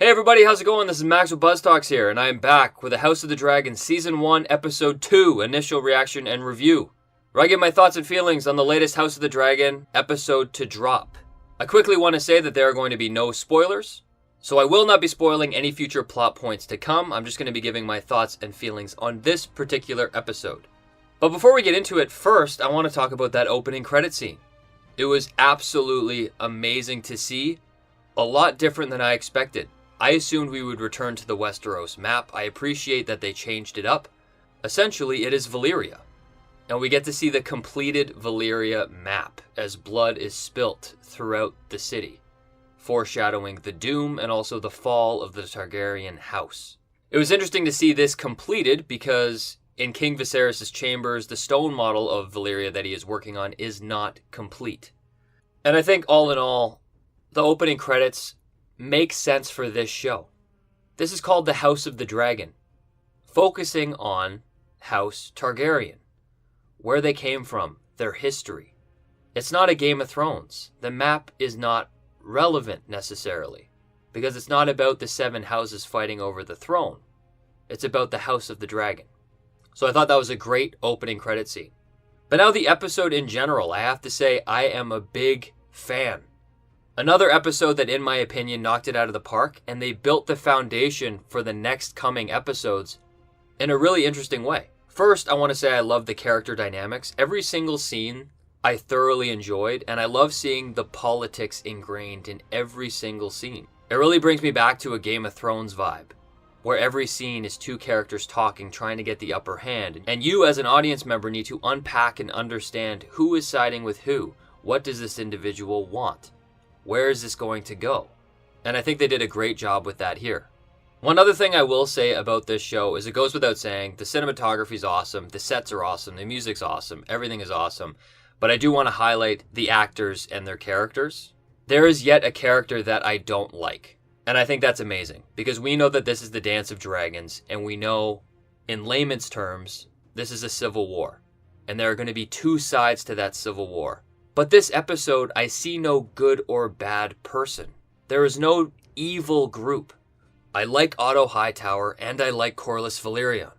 Hey everybody, how's it going? This is Max with BuzzTox here, and I am back with the House of the Dragon Season 1, Episode 2, Initial Reaction and Review, where I give my thoughts and feelings on the latest House of the Dragon episode to drop. I quickly want to say that there are going to be no spoilers, so I will not be spoiling any future plot points to come. I'm just going to be giving my thoughts and feelings on this particular episode. But before we get into it, first I want to talk about that opening credit scene. It was absolutely amazing to see, a lot different than I expected. I assumed we would return to the Westeros map. I appreciate that they changed it up. Essentially, it is Valyria. And we get to see the completed Valyria map as blood is spilt throughout the city, foreshadowing the doom and also the fall of the Targaryen house. It was interesting to see this completed because in King Viserys' chambers, the stone model of Valyria that he is working on is not complete. And I think all in all, the opening credits makes sense for this show. This is called the House of the Dragon, focusing on House Targaryen, where they came from, their history. It's not a Game of Thrones. The map is not relevant necessarily, because it's not about the 7 houses fighting over the throne. It's about the House of the Dragon. So I thought that was a great opening credit scene. But now the episode in general, I have to say I am a big fan. Another episode that, in my opinion, knocked it out of the park, and they built the foundation for the next coming episodes in a really interesting way. First, I want to say I love the character dynamics. Every single scene I thoroughly enjoyed, and I love seeing the politics ingrained in every single scene. It really brings me back to a Game of Thrones vibe, where every scene is 2 characters talking, trying to get the upper hand, and you as an audience member need to unpack and understand who is siding with who. What does this individual want? Where is this going to go? And I think they did a great job with that here. One other thing I will say about this show is it goes without saying, the cinematography is awesome, the sets are awesome, the music's awesome, everything is awesome. But I do want to highlight the actors and their characters. There is yet a character that I don't like. And I think that's amazing, because we know that this is the Dance of Dragons, and we know, in layman's terms, this is a civil war. And there are going to be 2 sides to that civil war. But this episode, I see no good or bad person. There is no evil group. I like Otto Hightower, and I like Corlys Velaryon.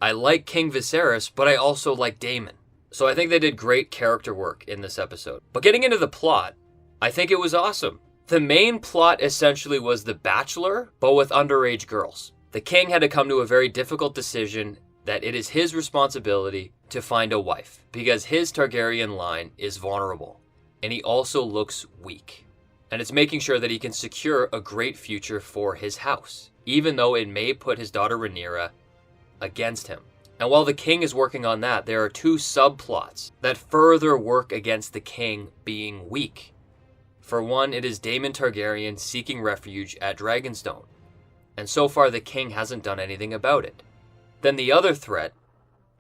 I like King Viserys, but I also like Daemon. So I think they did great character work in this episode. But getting into the plot, I think it was awesome. The main plot essentially was The Bachelor, but with underage girls. The king had to come to a very difficult decision that it is his responsibility to find a wife, because his Targaryen line is vulnerable, and he also looks weak. And it's making sure that he can secure a great future for his house, even though it may put his daughter Rhaenyra against him. And while the king is working on that, there are 2 subplots that further work against the king being weak. For one, it is Daemon Targaryen seeking refuge at Dragonstone, and so far the king hasn't done anything about it. Then the other threat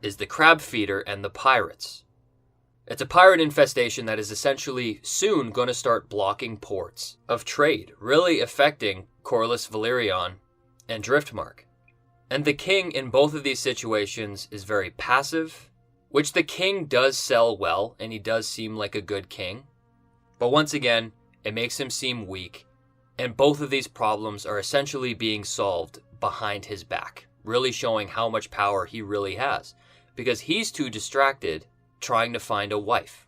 is the crab feeder and the pirates. It's a pirate infestation that is essentially soon going to start blocking ports of trade, really affecting Corlys Velaryon and Driftmark. And the king in both of these situations is very passive, which the king does sell well, and he does seem like a good king. But once again, it makes him seem weak, and both of these problems are essentially being solved behind his back, really showing how much power he really has, because he's too distracted trying to find a wife.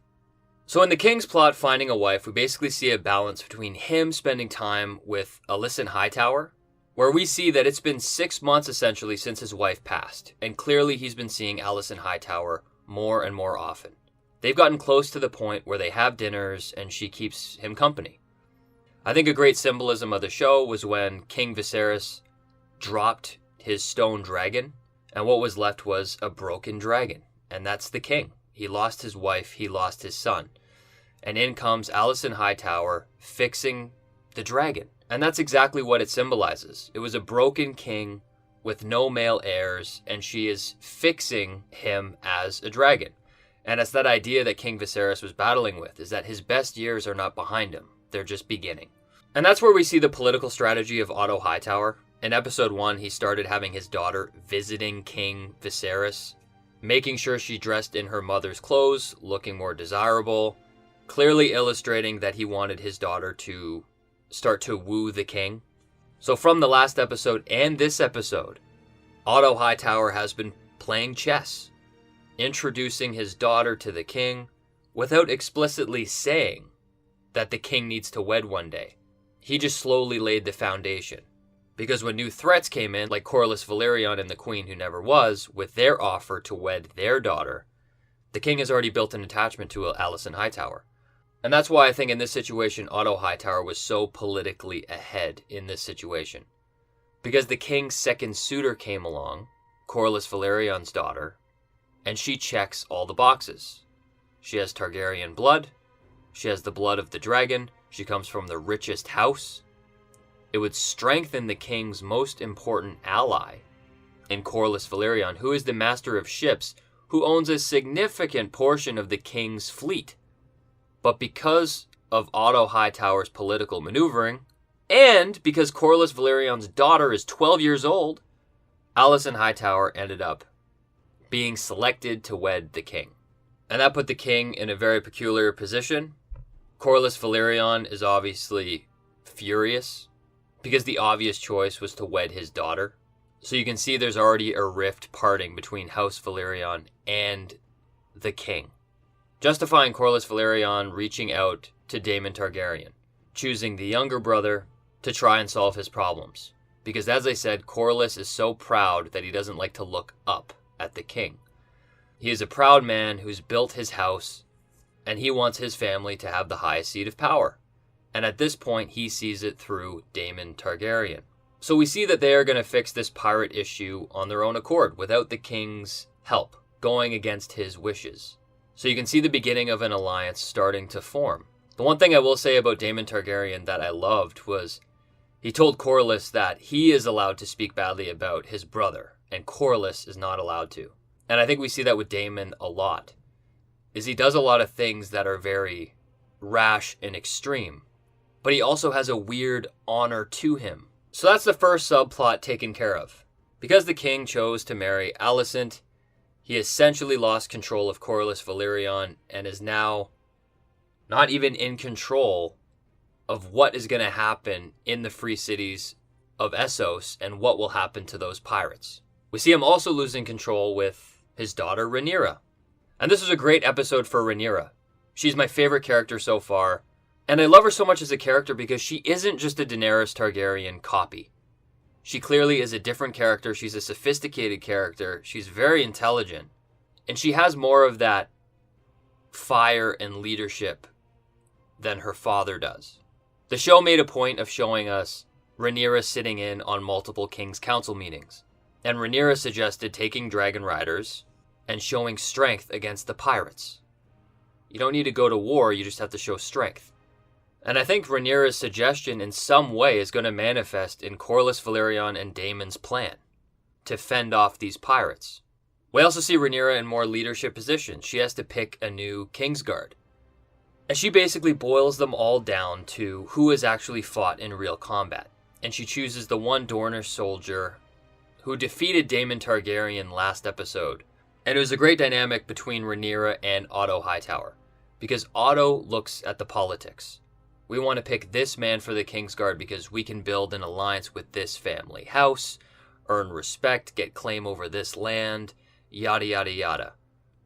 So in the king's plot, finding a wife, we basically see a balance between him spending time with Alison Hightower, where we see that it's been 6 months essentially since his wife passed, and clearly he's been seeing Alison Hightower more and more often. They've gotten close to the point where they have dinners and she keeps him company. I think a great symbolism of the show was when King Viserys dropped his stone dragon, and what was left was a broken dragon, and that's the king. He lost his wife, he lost his son, and in comes Alison Hightower fixing the dragon, and that's exactly what it symbolizes. It was a broken king with no male heirs, and she is fixing him as a dragon. And it's that idea that King Viserys was battling with, is that his best years are not behind him, they're just beginning. And that's where we see the political strategy of Otto Hightower. In episode 1, he started having his daughter visiting King Viserys, making sure she dressed in her mother's clothes, looking more desirable, clearly illustrating that he wanted his daughter to start to woo the king. So from the last episode and this episode, Otto Hightower has been playing chess, introducing his daughter to the king without explicitly saying that the king needs to wed one day. He just slowly laid the foundation. Because when new threats came in, like Corlys Valerion and the Queen Who Never Was, with their offer to wed their daughter, the king has already built an attachment to Alison Hightower. And that's why I think in this situation, Otto Hightower was so politically ahead in this situation. Because the king's second suitor came along, Corlys Valerion's daughter, and she checks all the boxes. She has Targaryen blood, she has the blood of the dragon, she comes from the richest house. It would strengthen the king's most important ally in Corlys Valerion, who is the master of ships, who owns a significant portion of the king's fleet. But because of Otto Hightower's political maneuvering, and because Corlys Valerion's daughter is 12 years old, Alison Hightower ended up being selected to wed the king. And that put the king in a very peculiar position. Corlys Valerion is obviously furious, because the obvious choice was to wed his daughter. So you can see there's already a rift parting between House Valerion and the king, justifying Corlys Valerion reaching out to Daemon Targaryen, choosing the younger brother to try and solve his problems. Because as I said, Corlys is so proud that he doesn't like to look up at the king. He is a proud man who's built his house, and he wants his family to have the highest seat of power. And at this point, he sees it through Daemon Targaryen. So we see that they are going to fix this pirate issue on their own accord, without the king's help, going against his wishes. So you can see the beginning of an alliance starting to form. The one thing I will say about Daemon Targaryen that I loved was he told Corlys that he is allowed to speak badly about his brother, and Corlys is not allowed to. And I think we see that with Daemon a lot, is he does a lot of things that are very rash and extreme, but he also has a weird honor to him. So that's the first subplot taken care of. Because the king chose to marry Alicent, he essentially lost control of Corlys Valerion and is now not even in control of what is going to happen in the free cities of Essos and what will happen to those pirates. We see him also losing control with his daughter Rhaenyra. And this was a great episode for Rhaenyra. She's my favorite character so far. And I love her so much as a character because she isn't just a Daenerys Targaryen copy. She clearly is a different character. She's a sophisticated character. She's very intelligent. And she has more of that fire and leadership than her father does. The show made a point of showing us Rhaenyra sitting in on multiple King's Council meetings. And Rhaenyra suggested taking dragon riders and showing strength against the pirates. You don't need to go to war, you just have to show strength. And I think Rhaenyra's suggestion in some way is going to manifest in Corlys Valerion and Daemon's plan to fend off these pirates. We also see Rhaenyra in more leadership positions. She has to pick a new Kingsguard. And she basically boils them all down to who has actually fought in real combat. And she chooses the one Dornish soldier who defeated Daemon Targaryen last episode. And it was a great dynamic between Rhaenyra and Otto Hightower, because Otto looks at the politics. We want to pick this man for the Kingsguard because we can build an alliance with this family house, earn respect, get claim over this land, yada yada yada.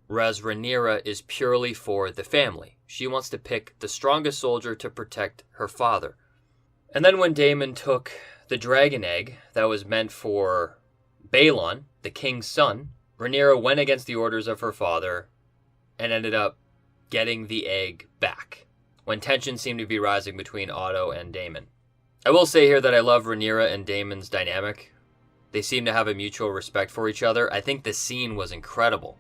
Whereas Rhaenyra is purely for the family. She wants to pick the strongest soldier to protect her father. And then when Daemon took the dragon egg that was meant for Balon, the king's son, Rhaenyra went against the orders of her father and ended up getting the egg back, when tensions seemed to be rising between Otto and Daemon. I will say here that I love Rhaenyra and Daemon's dynamic. They seem to have a mutual respect for each other. I think the scene was incredible.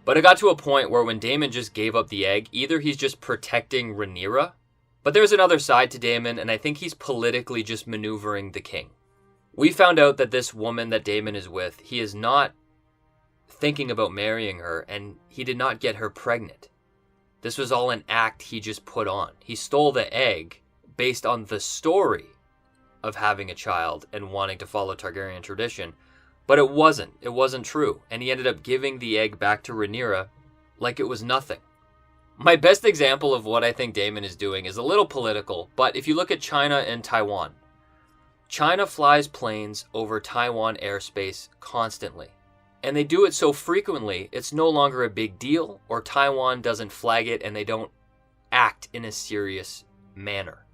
But it got to a point where when Daemon just gave up the egg, either he's just protecting Rhaenyra, but there's another side to Daemon, and I think he's politically just maneuvering the king. We found out that this woman that Daemon is with, he is not thinking about marrying her, and he did not get her pregnant. This was all an act he just put on. He stole the egg based on the story of having a child and wanting to follow Targaryen tradition. But it wasn't true. And he ended up giving the egg back to Rhaenyra like it was nothing. My best example of what I think Daemon is doing is a little political, but if you look at China and Taiwan, China flies planes over Taiwan airspace constantly. And they do it so frequently, it's no longer a big deal, or Taiwan doesn't flag it and they don't act in a serious manner.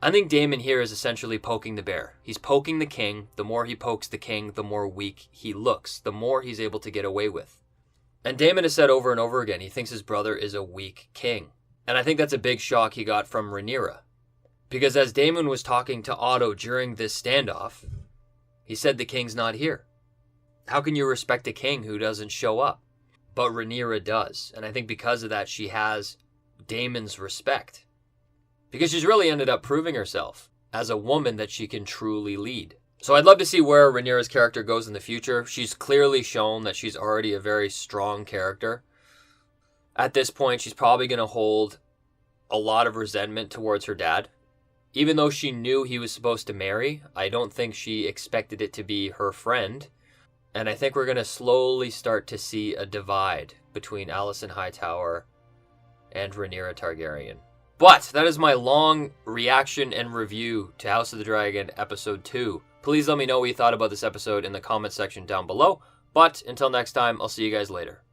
I think Daemon here is essentially poking the bear. He's poking the king. The more he pokes the king, the more weak he looks, the more he's able to get away with. And Daemon has said over and over again, he thinks his brother is a weak king. And I think that's a big shock he got from Rhaenyra. Because as Daemon was talking to Otto during this standoff, he said the king's not here. How can you respect a king who doesn't show up? But Rhaenyra does. And I think because of that, she has Daemon's respect. Because she's really ended up proving herself as a woman that she can truly lead. So I'd love to see where Rhaenyra's character goes in the future. She's clearly shown that she's already a very strong character. At this point, she's probably going to hold a lot of resentment towards her dad. Even though she knew he was supposed to marry, I don't think she expected it to be her friend. And I think we're going to slowly start to see a divide between Alison Hightower and Rhaenyra Targaryen. But that is my long reaction and review to House of the Dragon Episode 2. Please let me know what you thought about this episode in the comment section down below. But until next time, I'll see you guys later.